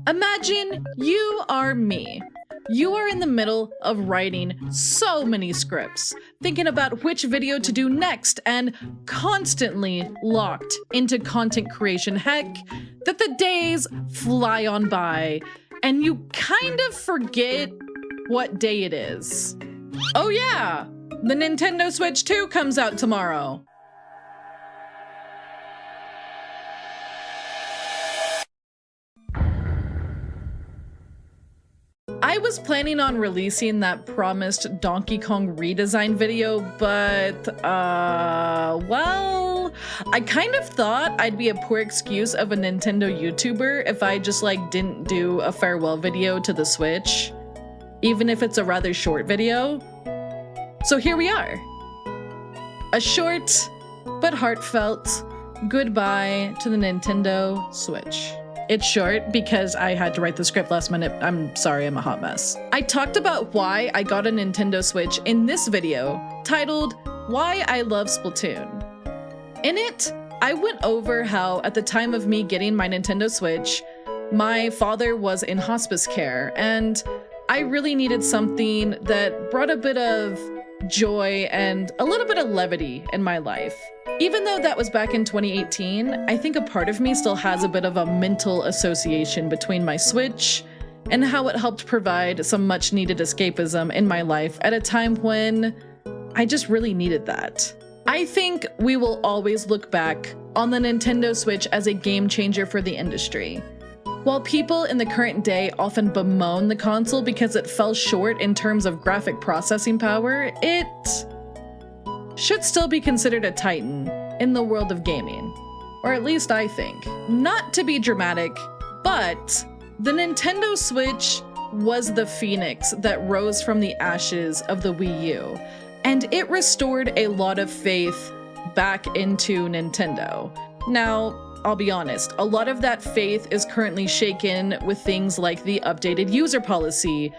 Imagine you are me. You are in the middle of writing so many scripts, thinking about which video to do next, and constantly locked into content creation. Heck, that the days fly on by, and you kind of forget what day it is. Oh yeah, the Nintendo Switch 2 comes out tomorrow. I was planning on releasing that promised Donkey Kong redesign video, but, well, I kind of thought I'd be a poor excuse of a Nintendo YouTuber if I just, didn't do a farewell video to the Switch, even if it's a rather short video. So here we are. A short, but heartfelt goodbye to the Nintendo Switch. It's short because I had to write the script last minute. I'm sorry, I'm a hot mess. I talked about why I got a Nintendo Switch in this video, titled Why I Love Splatoon. In it, I went over how at the time of me getting my Nintendo Switch, my father was in hospice care, and I really needed something that brought a bit of joy and a little bit of levity in my life. Even though that was back in 2018, I think a part of me still has a bit of a mental association between my Switch and how it helped provide some much needed escapism in my life at a time when I just really needed that. I think we will always look back on the Nintendo Switch as a game changer for the industry. While people in the current day often bemoan the console because it fell short in terms of graphic processing power, it should still be considered a titan in the world of gaming. Or at least I think. Not to be dramatic, but the Nintendo Switch was the phoenix that rose from the ashes of the Wii U, and it restored a lot of faith back into Nintendo. Now, I'll be honest, a lot of that faith is currently shaken with things like the updated user policy,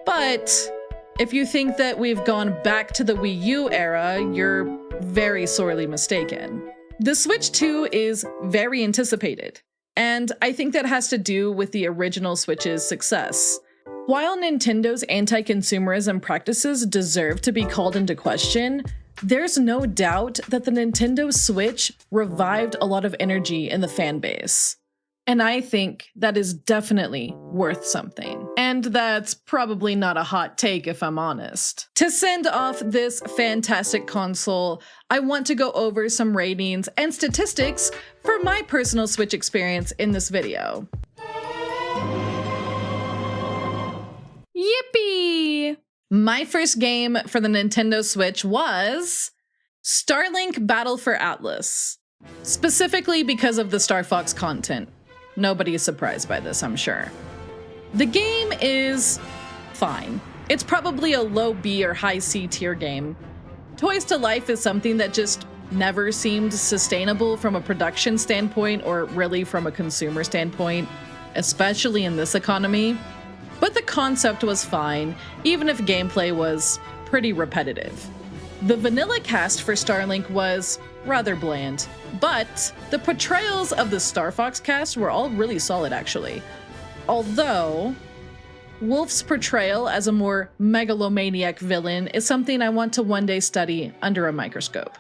but if you think that we've gone back to the Wii U era, you're very sorely mistaken. The Switch 2 is very anticipated, and I think that has to do with the original Switch's success. While Nintendo's anti-consumerism practices deserve to be called into question, there's no doubt that the Nintendo Switch revived a lot of energy in the fan base. And I think that is definitely worth something. And that's probably not a hot take if I'm honest. To send off this fantastic console, I want to go over some ratings and statistics for my personal Switch experience in this video. Yippee! My first game for the Nintendo Switch was Starlink Battle for Atlas, specifically because of the Star Fox content. Nobody is surprised by this, I'm sure. The game is fine. It's probably a low B or high C tier game. Toys to Life is something that just never seemed sustainable from a production standpoint or really from a consumer standpoint, especially in this economy. But the concept was fine, even if gameplay was pretty repetitive. The vanilla cast for Starlink was rather bland, but the portrayals of the Star Fox cast were all really solid actually. Although, Wolf's portrayal as a more megalomaniac villain is something I want to one day study under a microscope.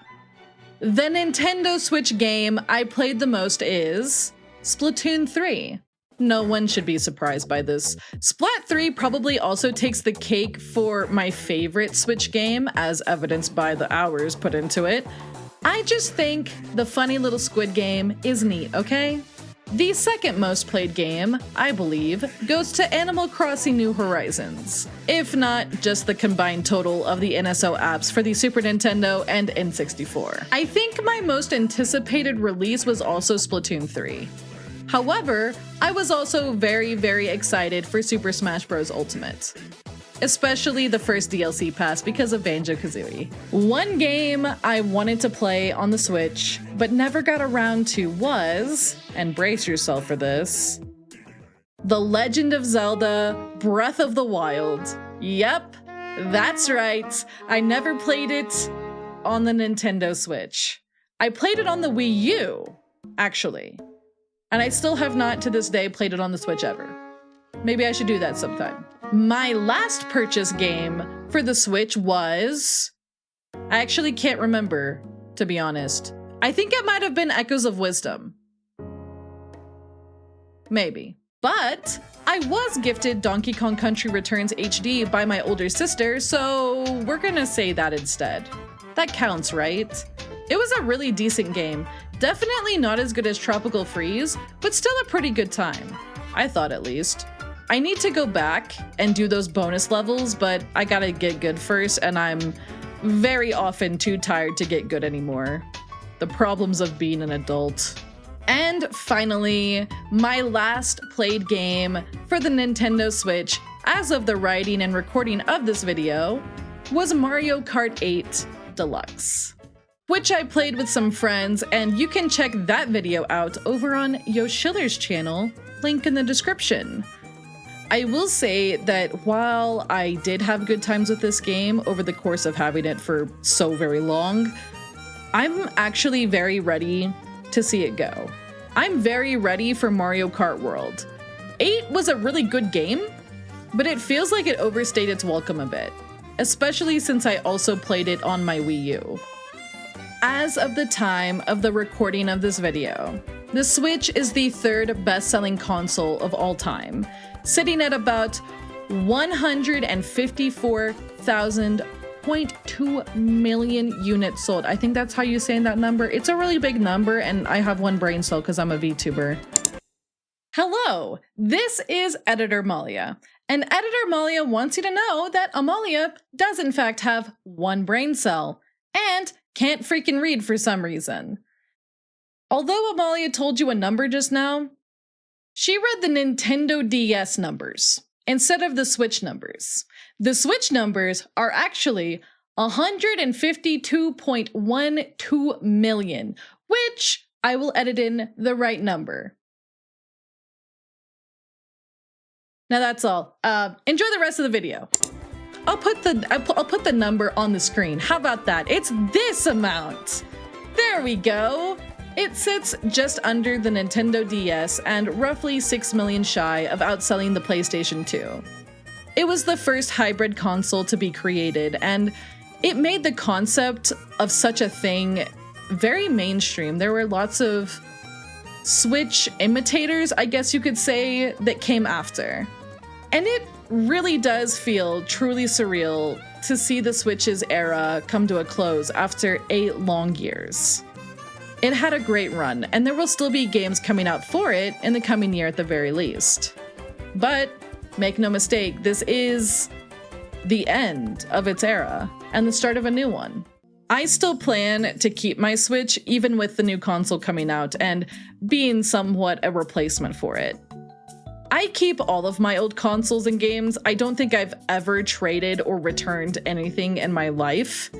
The Nintendo Switch game I played the most is Splatoon 3. No one should be surprised by this. Splat 3 probably also takes the cake for my favorite Switch game, as evidenced by the hours put into it. I just think the funny little squid game is neat, okay? The second most played game, I believe, goes to Animal Crossing New Horizons, if not just the combined total of the NSO apps for the Super Nintendo and N64. I think my most anticipated release was also Splatoon 3. However, I was also very, very excited for Super Smash Bros. Ultimate, especially the first DLC pass because of Banjo-Kazooie. One game I wanted to play on the Switch, but never got around to was, and brace yourself for this, The Legend of Zelda Breath of the Wild. Yep, that's right, I never played it on the Nintendo Switch. I played it on the Wii U, actually. And I still have not to this day played it on the Switch ever. Maybe I should do that sometime. My last purchase game for the Switch was... I actually can't remember, to be honest. I think it might have been Echoes of Wisdom. Maybe. But I was gifted Donkey Kong Country Returns HD by my older sister, so we're gonna say that instead. That counts, right? It was a really decent game. Definitely not as good as Tropical Freeze, but still a pretty good time. I thought, at least. I need to go back and do those bonus levels, but I gotta get good first, and I'm very often too tired to get good anymore. The problems of being an adult. And finally, my last played game for the Nintendo Switch, as of the writing and recording of this video, was Mario Kart 8 Deluxe, which I played with some friends, and you can check that video out over on Yoshiller's channel, link in the description. I will say that while I did have good times with this game over the course of having it for so very long, I'm actually very ready to see it go. I'm very ready for Mario Kart World. 8 was a really good game, but it feels like it overstayed its welcome a bit, especially since I also played it on my Wii U. As of the time of the recording of this video, the Switch is the third best-selling console of all time, sitting at about 154,000.2 million units sold. I think that's how you say that number. It's a really big number, and I have one brain cell because I'm a VTuber. Hello, this is Editor Malia, and Editor Malia wants you to know that Amalia does in fact have one brain cell, and can't freaking read for some reason. Although Amalia told you a number just now, she read the Nintendo DS numbers instead of the Switch numbers. The Switch numbers are actually 152.12 million, which I will edit in the right number. Now that's all. Enjoy the rest of the video. I'll put the number on the screen. How about that? It's this amount. There we go. It sits just under the Nintendo DS and roughly 6 million shy of outselling the PlayStation 2. It was the first hybrid console to be created, and it made the concept of such a thing very mainstream. There were lots of Switch imitators, I guess you could say, that came after. And it really does feel truly surreal to see the Switch's era come to a close after 8 long years. It had a great run, and there will still be games coming out for it in the coming year at the very least. But make no mistake, this is the end of its era and the start of a new one. I still plan to keep my Switch even with the new console coming out and being somewhat a replacement for it. I keep all of my old consoles and games. I don't think I've ever traded or returned anything in my life.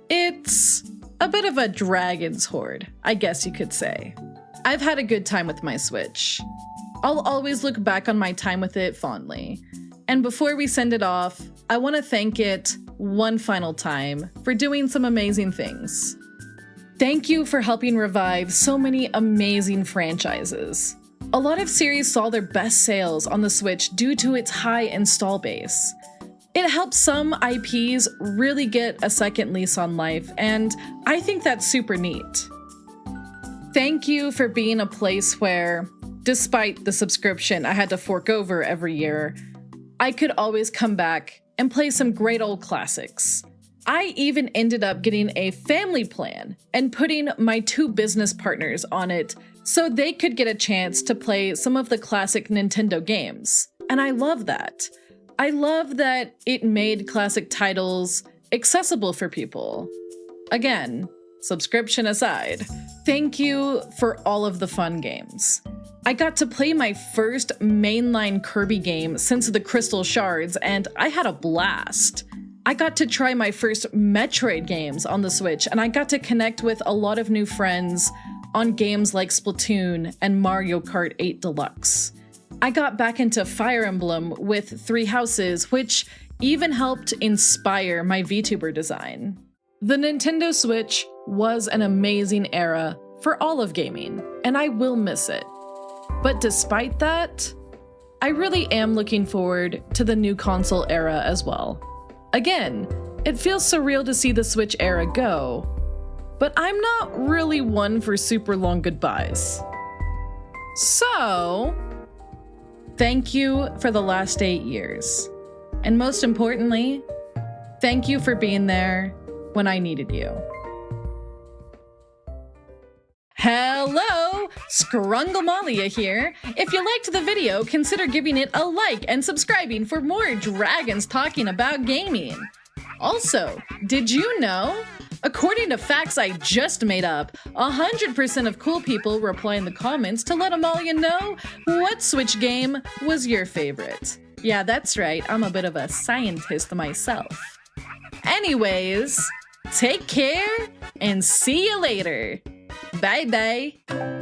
It's a bit of a dragon's hoard, I guess you could say. I've had a good time with my Switch. I'll always look back on my time with it fondly. And before we send it off, I want to thank it one final time for doing some amazing things. Thank you for helping revive so many amazing franchises. A lot of series saw their best sales on the Switch due to its high install base. It helps some IPs really get a second lease on life, and I think that's super neat. Thank you for being a place where, despite the subscription I had to fork over every year, I could always come back and play some great old classics. I even ended up getting a family plan and putting my 2 business partners on it so they could get a chance to play some of the classic Nintendo games. And I love that. I love that it made classic titles accessible for people. Again, subscription aside, thank you for all of the fun games. I got to play my first mainline Kirby game since the Crystal Shards, and I had a blast. I got to try my first Metroid games on the Switch, and I got to connect with a lot of new friends on games like Splatoon and Mario Kart 8 Deluxe. I got back into Fire Emblem with 3 Houses, which even helped inspire my VTuber design. The Nintendo Switch was an amazing era for all of gaming, and I will miss it. But despite that, I really am looking forward to the new console era as well. Again, it feels surreal to see the Switch era go, but I'm not really one for super long goodbyes. So, thank you for the last 8 years. And most importantly, thank you for being there when I needed you. Hello, Scrungamalia here. If you liked the video, consider giving it a like and subscribing for more dragons talking about gaming. Also, did you know? According to facts I just made up, 100% of cool people reply in the comments to let Amalia know what Switch game was your favorite. Yeah, that's right, I'm a bit of a scientist myself. Anyways, take care and see you later. Bye bye.